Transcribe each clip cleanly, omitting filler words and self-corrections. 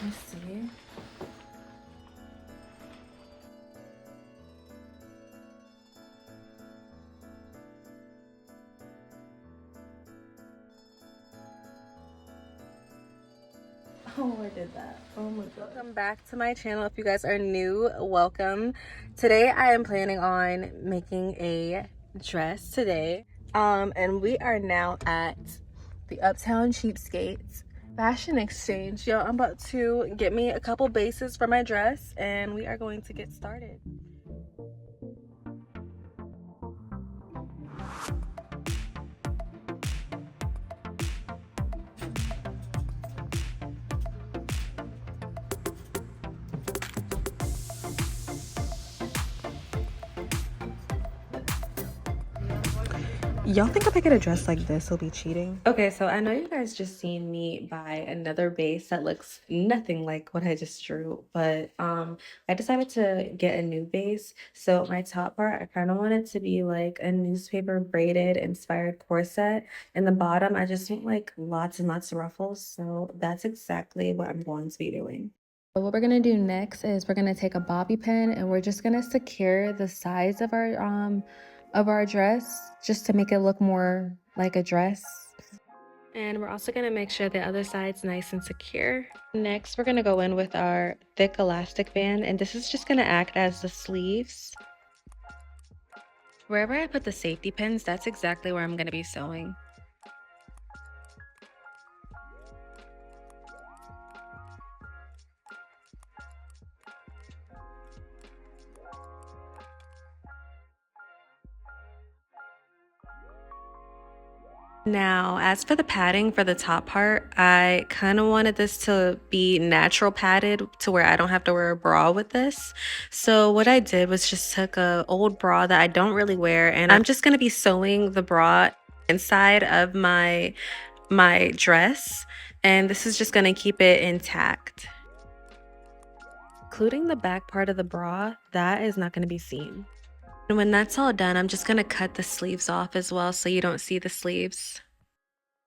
Let me see. Oh, I did that. Oh my god. Welcome back to my channel. If you guys are new, welcome. Today I am planning on making a dress today. And we are now at the Uptown Cheapskates Fashion Exchange. Yo, I'm about to get me a couple bases for my dress and we are going to get started. Y'all think if I get a dress like this, will be cheating? Okay, so I know you guys just seen me buy another base that looks nothing like what I just drew, but I decided to get a new base. So my top part, I kind of want it to be like a newspaper braided inspired corset. And the bottom, I just want like lots and lots of ruffles. So that's exactly what I'm going to be doing. So what we're gonna do next is we're gonna take a bobby pin and we're just gonna secure the sides of our dress just to make it look more like a dress. And we're also gonna make sure the other side's nice and secure. Next, we're gonna go in with our thick elastic band, and this is just gonna act as the sleeves. Wherever I put the safety pins, that's exactly where I'm gonna be sewing. Now, as for the padding for the top part, I kind of wanted this to be natural padded to where I don't have to wear a bra with this. So what I did was just took a old bra that I don't really wear, and I'm just going to be sewing the bra inside of my dress, and this is just going to keep it intact. Including the back part of the bra, that is not going to be seen. And when that's all done, I'm just going to cut the sleeves off as well so you don't see the sleeves.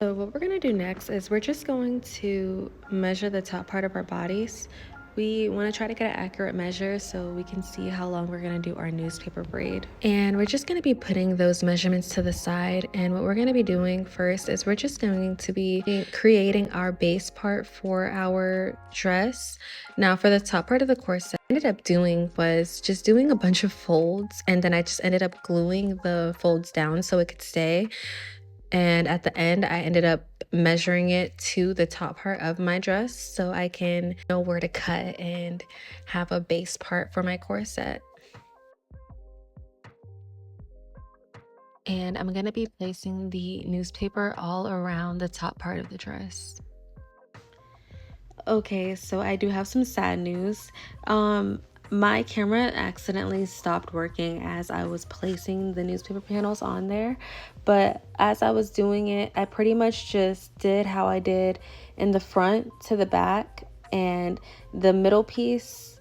So what we're going to do next is we're just going to measure the top part of our bodies. We want to try to get an accurate measure so we can see how long we're going to do our newspaper braid. And we're just going to be putting those measurements to the side. And what we're going to be doing first is we're just going to be creating our base part for our dress. Now for the top part of the corset, what I ended up doing was just doing a bunch of folds, and then I just ended up gluing the folds down so it could stay. And at the end, I ended up measuring it to the top part of my dress so I can know where to cut and have a base part for my corset. And I'm going to be placing the newspaper all around the top part of the dress. Okay, so I do have some sad news. My camera accidentally stopped working as I was placing the newspaper panels on there, but as I was doing it, I pretty much just did how I did in the front to the back, and the middle piece,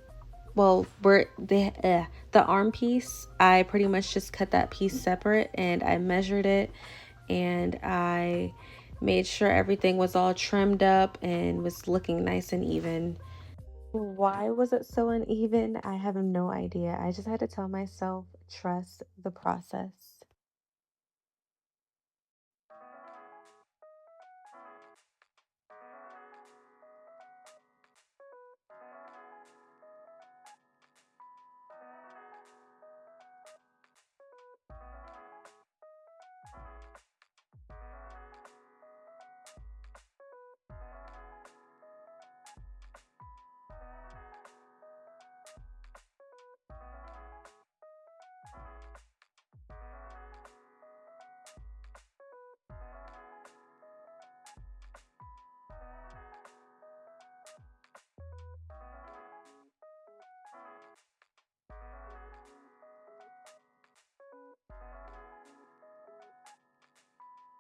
well, where the arm piece, I pretty much just cut that piece separate, and I measured it, and I made sure everything was all trimmed up and was looking nice and even. Why was it so uneven? I have no idea. I just had to tell myself, trust the process.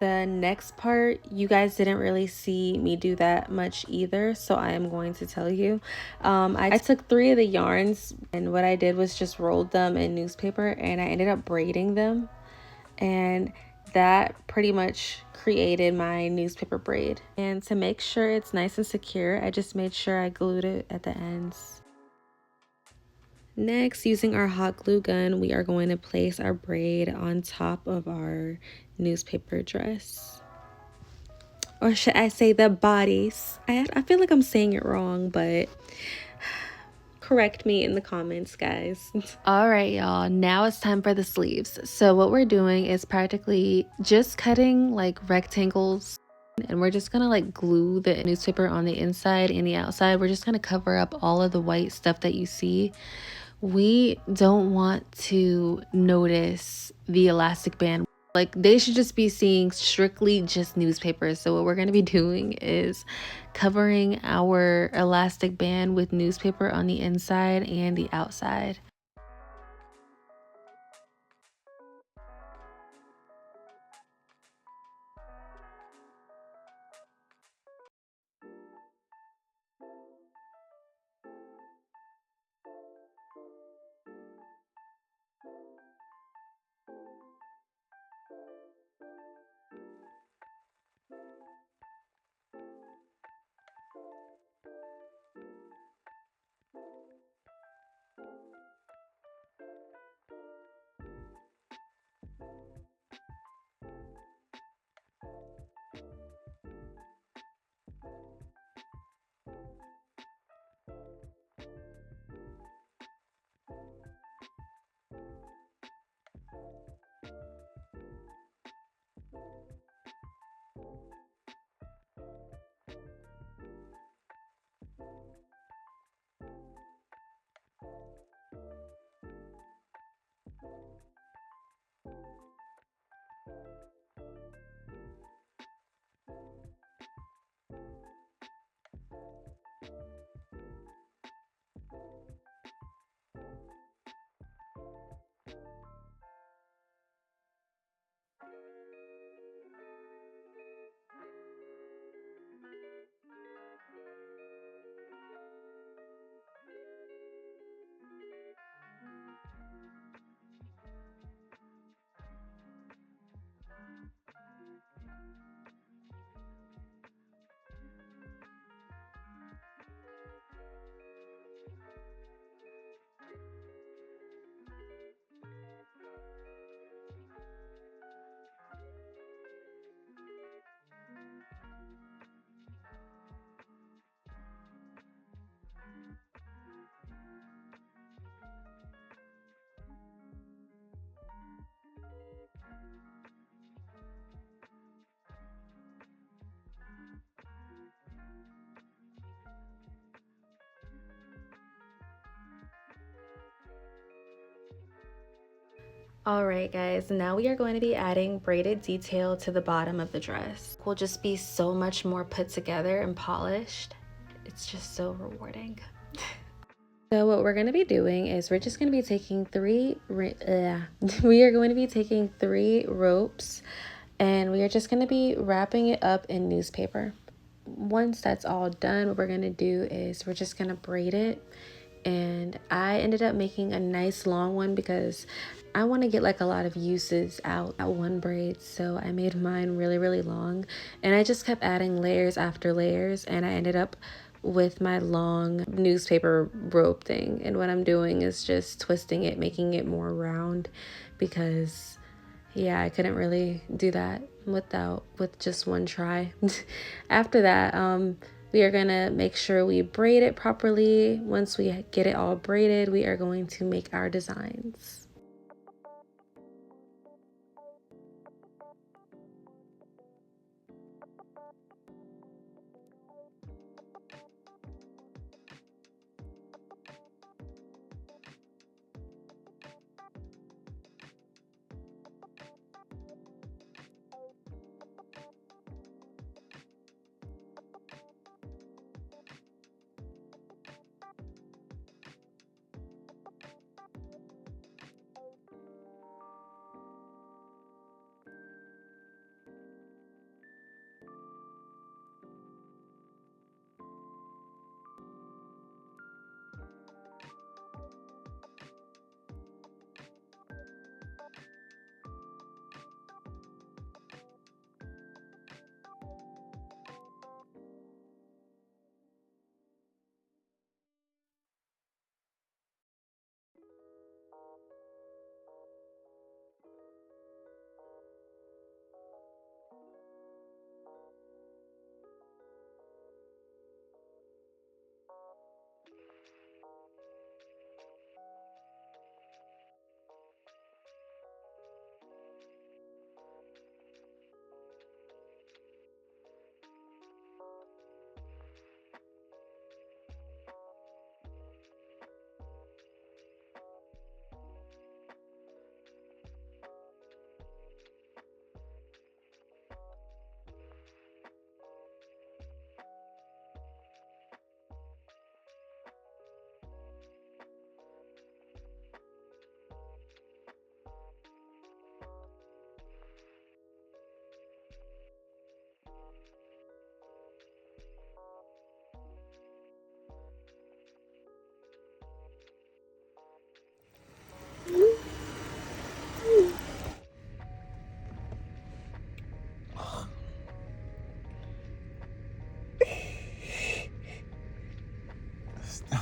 The next part, you guys didn't really see me do that much either, so I am going to tell you. I took 3 of the yarns, and what I did was just rolled them in newspaper, and I ended up braiding them. And that pretty much created my newspaper braid. And to make sure it's nice and secure, I just made sure I glued it at the ends. Next, using our hot glue gun, we are going to place our braid on top of our newspaper dress. Or should I say the bodice? I feel like I'm saying it wrong, but correct me in the comments, guys. All right, y'all, now it's time for the sleeves. So what we're doing is practically just cutting like rectangles, and we're just gonna like glue the newspaper on the inside and the outside. We're just gonna cover up all of the white stuff that you see. We don't want to notice the elastic band. Like, they should just be seeing strictly just newspapers. So what we're going to be doing is covering our elastic band with newspaper on the inside and the outside. All right, guys, now we are going to be adding braided detail to the bottom of the dress. Will just be so much more put together and polished. It's just so rewarding. So what we're going to be doing is we're just going to be taking three ropes, and we are just going to be wrapping it up in newspaper. Once that's all done, what we're going to do is we're just going to braid it. And I ended up making a nice long one because I want to get like a lot of uses out at one braid. So I made mine really, really long, and I just kept adding layers after layers, and I ended up with my long newspaper rope thing. And what I'm doing is just twisting it, making it more round, because yeah, I couldn't really do that with just one try. After that, we are gonna make sure we braid it properly. Once we get it all braided, we are going to make our designs.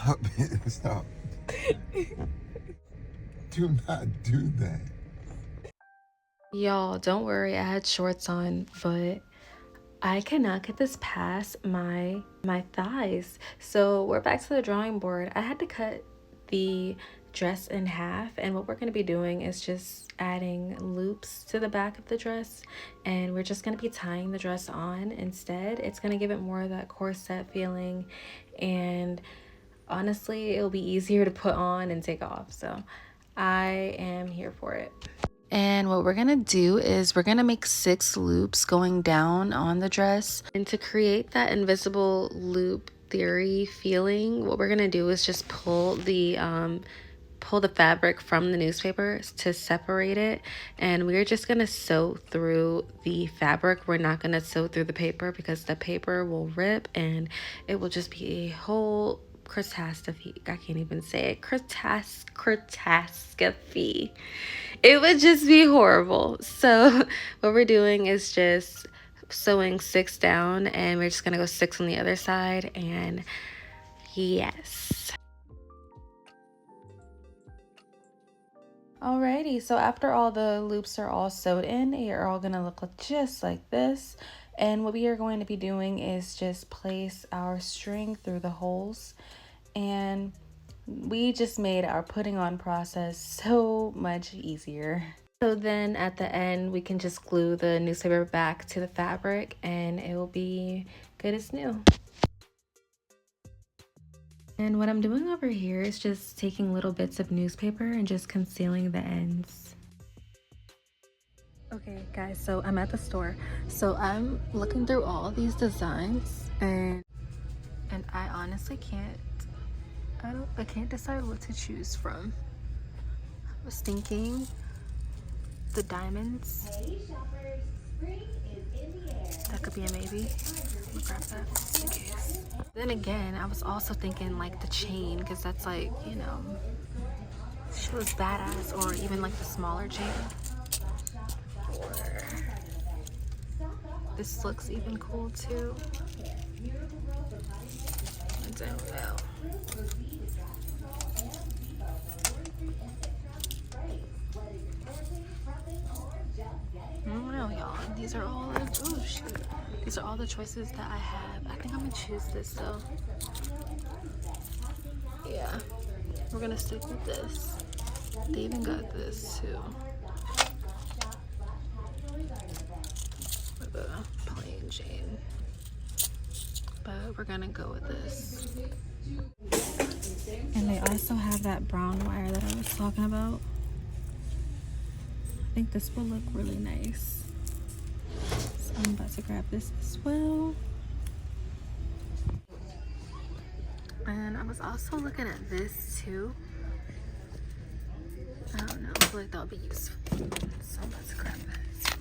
Stop it. Stop. Do not do that. Y'all, don't worry, I had shorts on, but I cannot get this past my thighs. So we're back to the drawing board. I had to cut the dress in half, and what we're going to be doing is just adding loops to the back of the dress, and we're just going to be tying the dress on instead. It's going to give it more of that corset feeling, and honestly it'll be easier to put on and take off. So I am here for it. And what we're gonna do is we're gonna make 6 loops going down on the dress. And to create that invisible loop theory feeling, what we're gonna do is just pull the fabric from the newspaper to separate it, and we're just gonna sew through the fabric. We're not gonna sew through the paper because the paper will rip and it will just be a whole catastrophe. I can't even say it. Catastrophe. It would just be horrible. So what we're doing is just sewing 6 down, and we're just gonna go 6 on the other side. And yes. Alrighty, so after all the loops are all sewed in, they are all gonna look just like this. And what we are going to be doing is just place our string through the holes, and we just made our putting on process so much easier. So then at the end, we can just glue the newspaper back to the fabric and it will be good as new. And what I'm doing over here is just taking little bits of newspaper and just concealing the ends. Okay guys, so I'm at the store. So I'm looking through all these designs, and I honestly I can't decide what to choose from. I was thinking the diamonds. That could be a maybe. We'll grab that just in case. Then again, I was also thinking like the chain, because that's like, you know, she was badass. Or even like the smaller chain. Or this looks even cool too. I don't know. I don't know, y'all. These are all these are all the choices that I have. I think I'm gonna choose this though. Yeah, we're gonna stick with this. They even got this too, with a plain chain, but we're gonna go with this. And they also have that brown wire that I was talking about. I think this will look really nice. So I'm about to grab this as well. And I was also looking at this too. I don't know, I feel like that would be useful. So I'm about to grab that.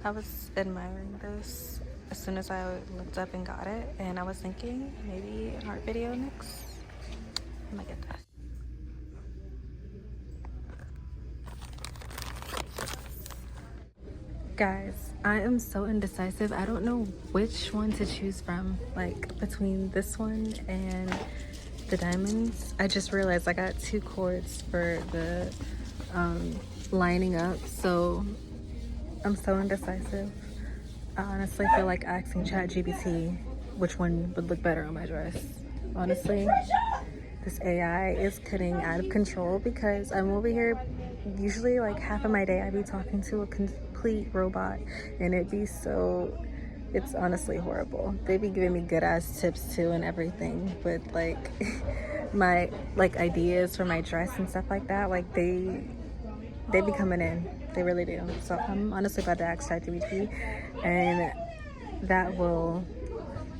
I was admiring this as soon as I looked up and got it, and I was thinking maybe an art video next. I might get that. Guys, I am so indecisive. I don't know which one to choose from, like between this one and the diamonds. I just realized I got 2 cords for the lining up, so I'm so indecisive. I honestly feel like asking ChatGPT which one would look better on my dress. Honestly, this AI is getting out of control, because I'm over here, usually like half of my day I be talking to a complete robot, and it's honestly horrible. They be giving me good ass tips too and everything, but like my like ideas for my dress and stuff like that, like they be coming in. They really do. So I'm honestly about to ask ChatGPT, and that will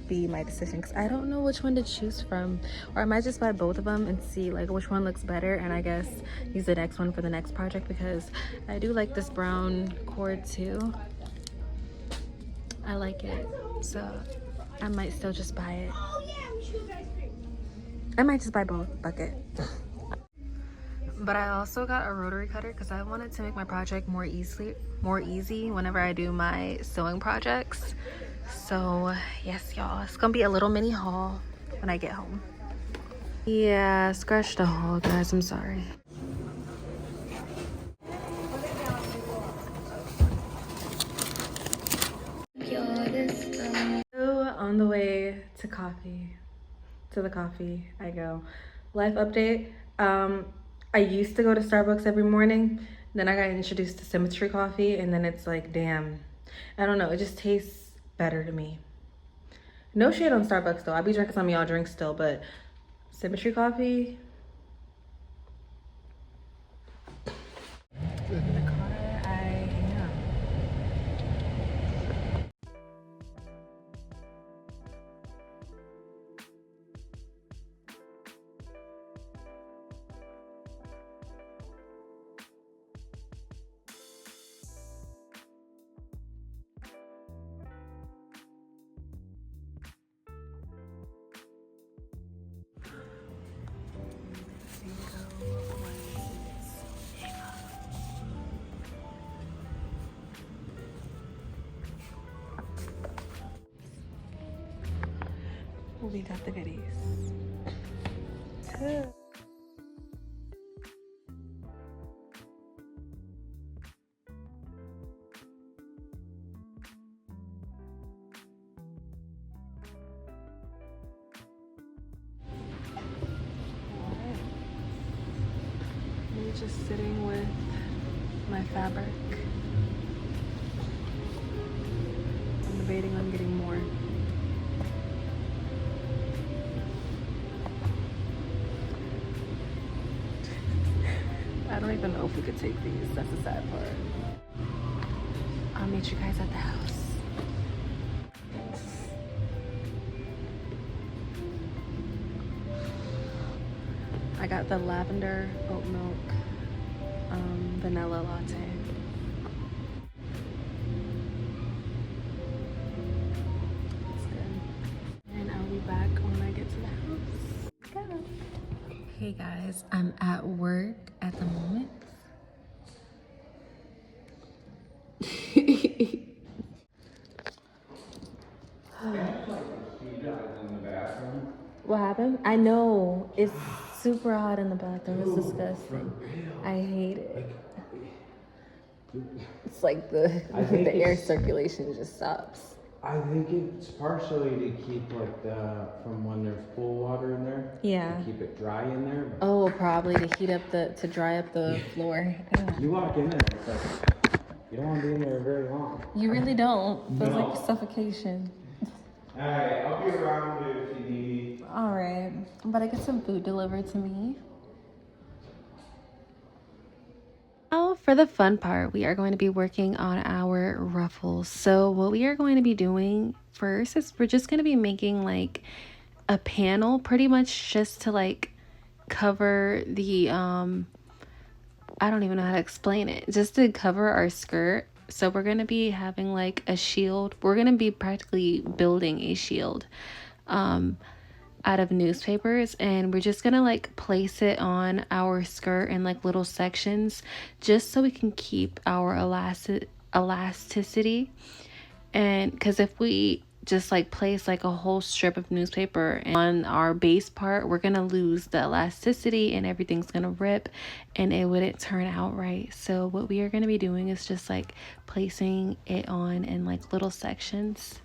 be my decision, because I don't know which one to choose from. Or I might just buy both of them and see like which one looks better, and I guess use the next one for the next project, because I do like this brown cord too. I like it, so I might still just buy it. I might just buy both. Fuck it. But I also got a rotary cutter because I wanted to make my project more easy whenever I do my sewing projects. So yes, y'all, it's gonna be a little mini haul when I get home. Yeah, scratch the haul, guys. I'm sorry. So on the way to the coffee, I go. Life update. I used to go to Starbucks every morning. Then I got introduced to Symmetry coffee, and then it's like, damn, I don't know. It just tastes better to me. No shade on Starbucks though. I be drinking some of y'all drinks still, but Symmetry coffee. In the car, I am. We got the goodies. I'm just sitting with my fabric. I'm debating on getting more. I don't even know if we could take these. That's the sad part. I'll meet you guys at the house. I got the lavender oat milk vanilla latte. It's good. And I'll be back when I get to the house. Go. Hey guys, I'm at work at the moment. What happened? I know. It's super hot in the bathroom. It's disgusting. I hate it. It's like the air circulation just stops. I think it's partially to keep like from when there's pool water in there. Yeah. To keep it dry in there. Oh, probably to heat up to dry up the floor. Yeah. You walk in there, it's like you don't want to be in there very long. You really don't. It feels like suffocation. Alright, I'll be around if you need. Alright. I'm about to get some food delivered to me. Now for the fun part, we are going to be working on our ruffles. So what we are going to be doing first is we're just going to be making like a panel pretty much just to like cover the I don't even know how to explain it, just to cover our skirt. So we're going to be having like a shield. We're going to be practically building a shield out of newspapers, and we're just gonna like place it on our skirt in like little sections just so we can keep our elasticity. And because if we just like place like a whole strip of newspaper on our base part, we're gonna lose the elasticity and everything's gonna rip and it wouldn't turn out right. So what we are gonna be doing is just like placing it on in like little sections.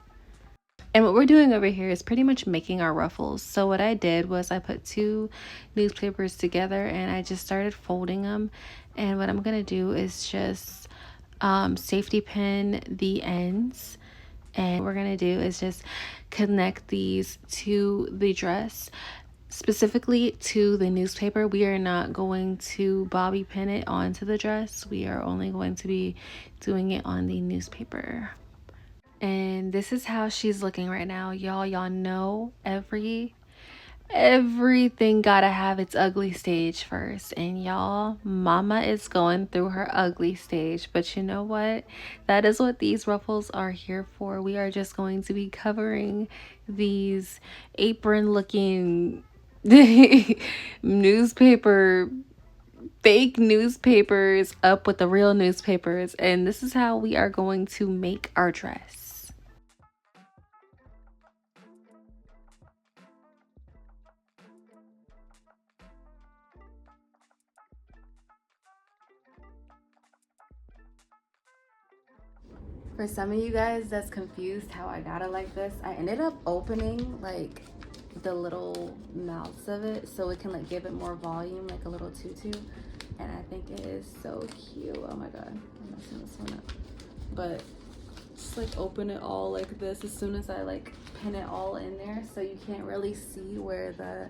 And what we're doing over here is pretty much making our ruffles. So what I did was I put two newspapers together and I just started folding them. And what I'm going to do is just safety pin the ends. And what we're going to do is just connect these to the dress, specifically to the newspaper. We are not going to bobby pin it onto the dress. We are only going to be doing it on the newspaper. And this is how she's looking right now. Y'all know everything gotta have its ugly stage first. And y'all, mama is going through her ugly stage. But you know what? That is what these ruffles are here for. We are just going to be covering these apron looking fake newspapers up with the real newspapers. And this is how we are going to make our dress. For some of you guys that's confused how I got it like this, I ended up opening like the little mouths of it so it can like give it more volume, like a little tutu. And I think it is so cute. Oh my god, I'm messing this one up. But just like open it all like this as soon as I like pin it all in there, so you can't really see where the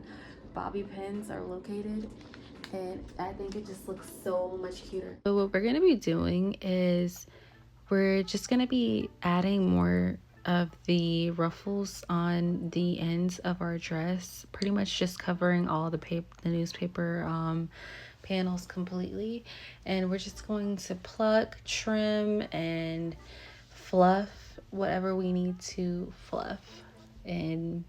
bobby pins are located. And I think it just looks so much cuter. So what we're gonna be doing is we're just gonna be adding more of the ruffles on the ends of our dress, pretty much just covering all the newspaper panels completely. And we're just going to pluck, trim, and fluff whatever we need to fluff, and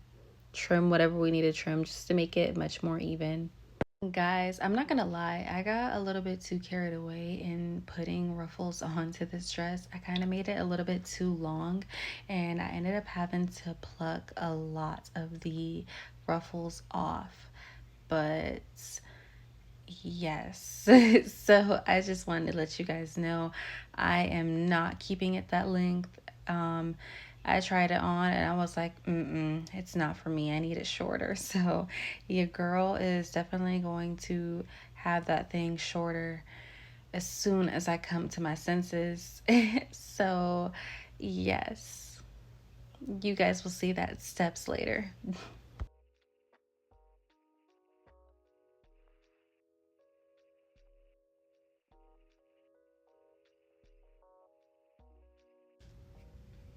trim whatever we need to trim just to make it much more even. Guys, I'm not gonna lie, I got a little bit too carried away in putting ruffles onto this dress. I kind of made it a little bit too long, and I ended up having to pluck a lot of the ruffles off. But yes, so I just wanted to let you guys know I am not keeping it that length. I tried it on and I was like, it's not for me. I need it shorter. So your girl is definitely going to have that thing shorter as soon as I come to my senses. So yes, you guys will see that steps later.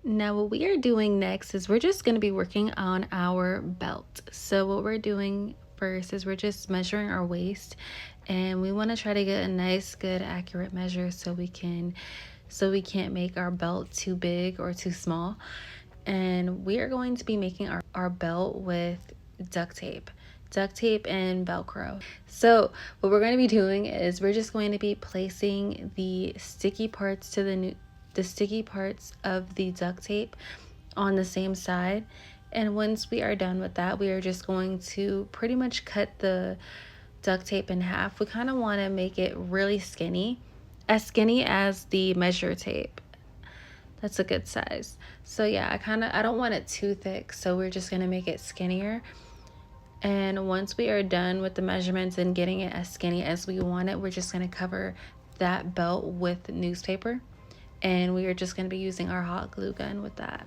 Now what we are doing next is we're just going to be working on our belt. So what we're doing first is we're just measuring our waist, and we want to try to get a nice, good, accurate measure so we can't make our belt too big or too small. And we are going to be making our belt with duct tape and Velcro. So what we're going to be doing is we're just going to be placing the sticky parts of the duct tape on the same side. And once we are done with that, we are just going to pretty much cut the duct tape in half. We kind of want to make it really skinny, as skinny as the measure tape. That's a good size. So yeah, I don't want it too thick, so we're just going to make it skinnier. And once we are done with the measurements and getting it as skinny as we want it, we're just going to cover that belt with newspaper. And we are just going to be using our hot glue gun with that.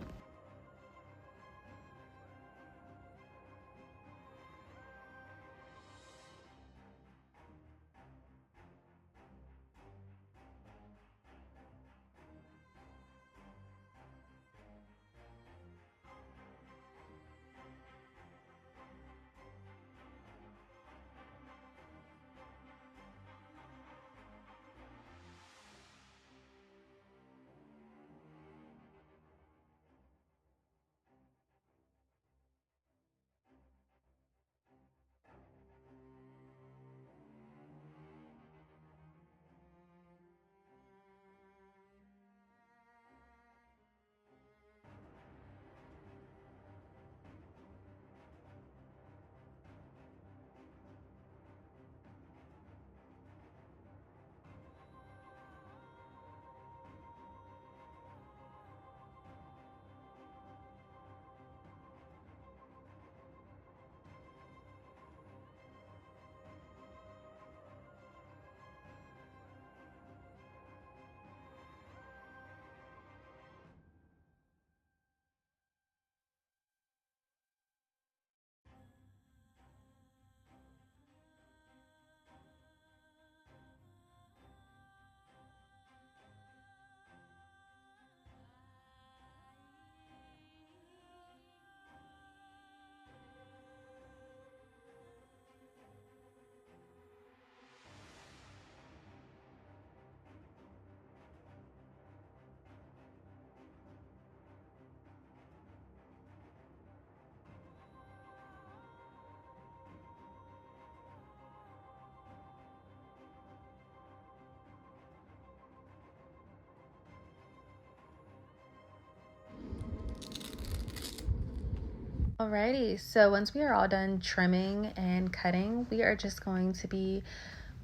Alrighty, so once we are all done trimming and cutting, we are just going to be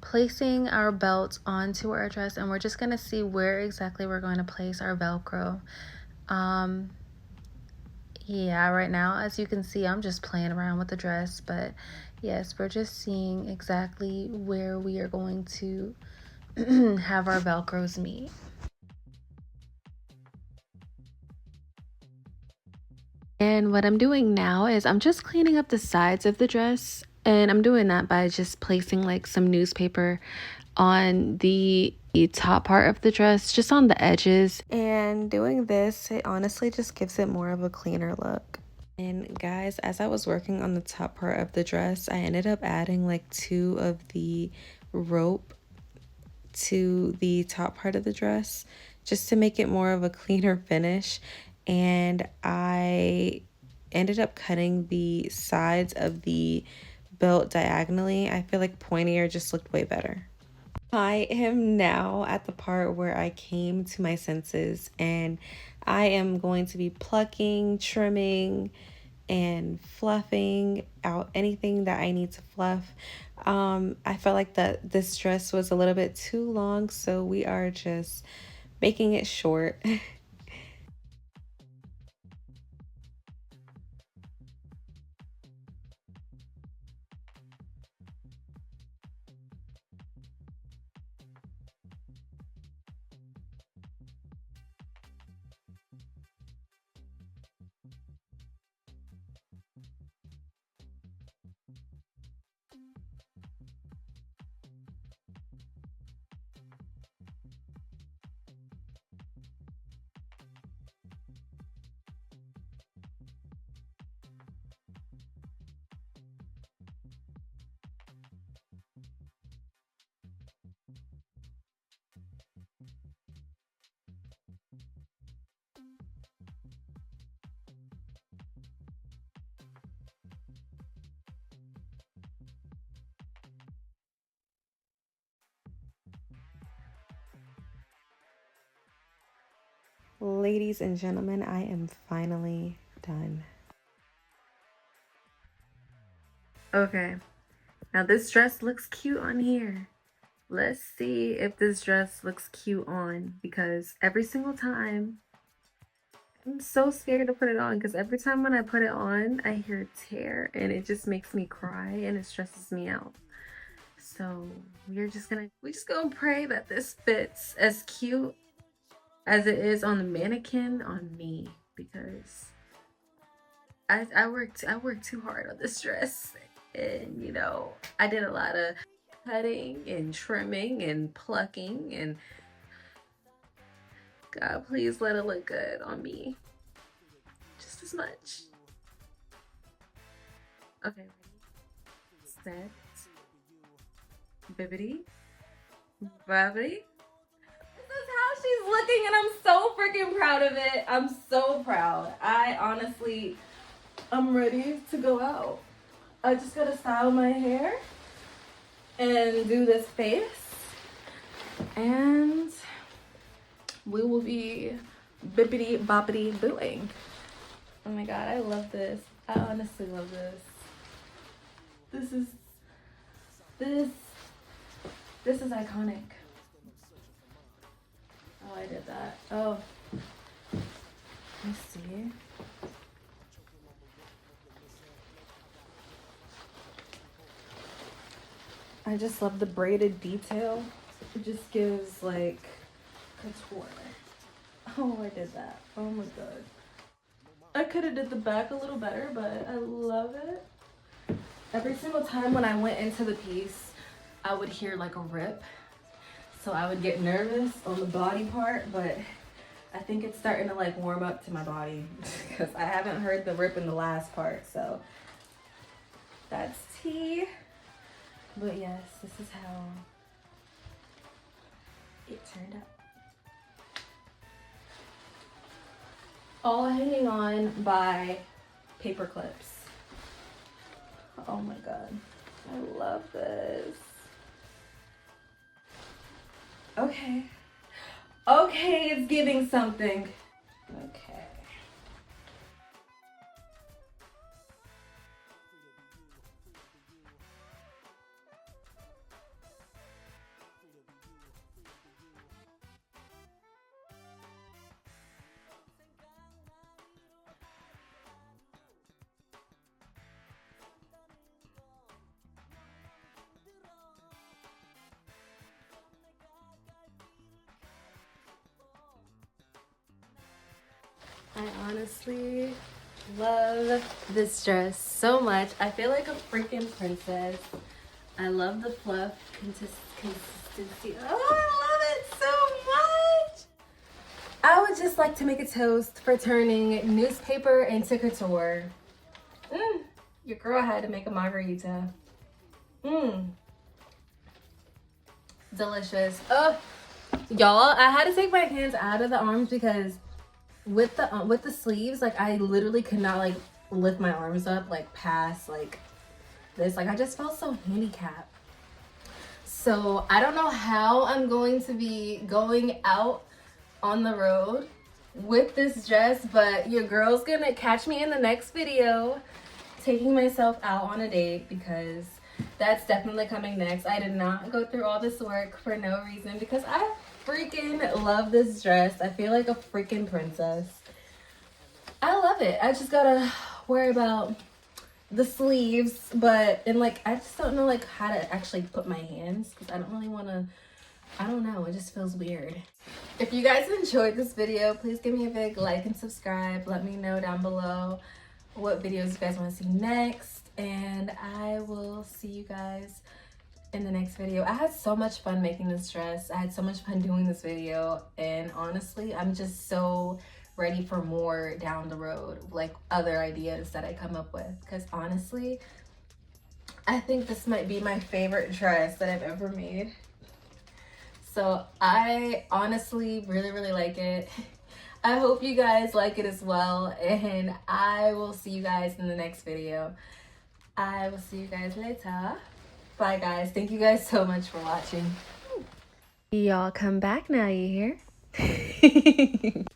placing our belt onto our dress, and we're just going to see where exactly we're going to place our Velcro. Yeah, right now, as you can see, I'm just playing around with the dress, but yes, we're just seeing exactly where we are going to have our Velcros meet. And what I'm doing now is I'm just cleaning up the sides of the dress, and I'm doing that by just placing like some newspaper on the top part of the dress, just on the edges. And doing this, it honestly just gives it more of a cleaner look. And guys, as I was working on the top part of the dress, I ended up adding like 2 of the rope to the top part of the dress just to make it more of a cleaner finish. And I ended up cutting the sides of the belt diagonally. I feel like pointier just looked way better. I am now at the part where I came to my senses, and I am going to be plucking, trimming, and fluffing out anything that I need to fluff. I felt like that this dress was a little bit too long, so we are just making it short. Ladies and gentlemen, I am finally done. Okay, now this dress looks cute on here. Let's see if this dress looks cute on, because every single time I'm so scared to put it on, because every time when I put it on, I hear tear and it just makes me cry and it stresses me out. So we're just gonna pray that this fits as cute as it is on the mannequin on me, because I worked too hard on this dress, and you know, I did a lot of cutting and trimming and plucking, and God, please let it look good on me. Just as much. Okay, set. Bibbity. Bobbity. This is how she's looking, and I'm so freaking proud of it. I'm so proud. I'm ready to go out. I just gotta style my hair and do this face, and we will be bippity boppity booing. Oh my god, I love this. I honestly love this. This is iconic. Oh, I did that. Oh, let me see. I just love the braided detail. It just gives like couture. Oh, I did that. Oh my god. I could have did the back a little better, but I love it. Every single time when I went into the piece, I would hear like a rip. So I would get nervous on the body part, but I think it's starting to like warm up to my body because I haven't heard the rip in the last part. So that's tea. But yes, this is how it turned out. All hanging on by paper clips. Oh my god, I love this. Okay, it's giving something. Okay. I honestly love this dress so much. I feel like a freaking princess. I love the fluff consistency. Oh, I love it so much. I would just like to make a toast for turning newspaper into couture. Your girl had to make a margarita. Delicious. Oh, y'all, I had to take my hands out of the arms because with the sleeves, like I literally could not like lift my arms up like past like this. Like I just felt so handicapped. So I don't know how I'm going to be going out on the road with this dress, but your girl's gonna catch me in the next video taking myself out on a date, because that's definitely coming next. I did not go through all this work for no reason because I freaking love this dress. I feel like a freaking princess. I love it. I just gotta worry about the sleeves, and like I just don't know like how to actually put my hands because I don't really want to. I don't know, it just feels weird. If you guys enjoyed this video, please give me a big like and subscribe. Let me know down below what videos you guys want to see next, and I will see you guys in the next video. I had so much fun making this dress. I had so much fun doing this video, and honestly, I'm just so ready for more down the road, like other ideas that I come up with, because honestly, I think this might be my favorite dress that I've ever made. So I honestly really like it. I hope you guys like it as well, and I will see you guys in the next video. I will see you guys later. Bye guys. Thank you guys so much for watching. Y'all come back now, you hear?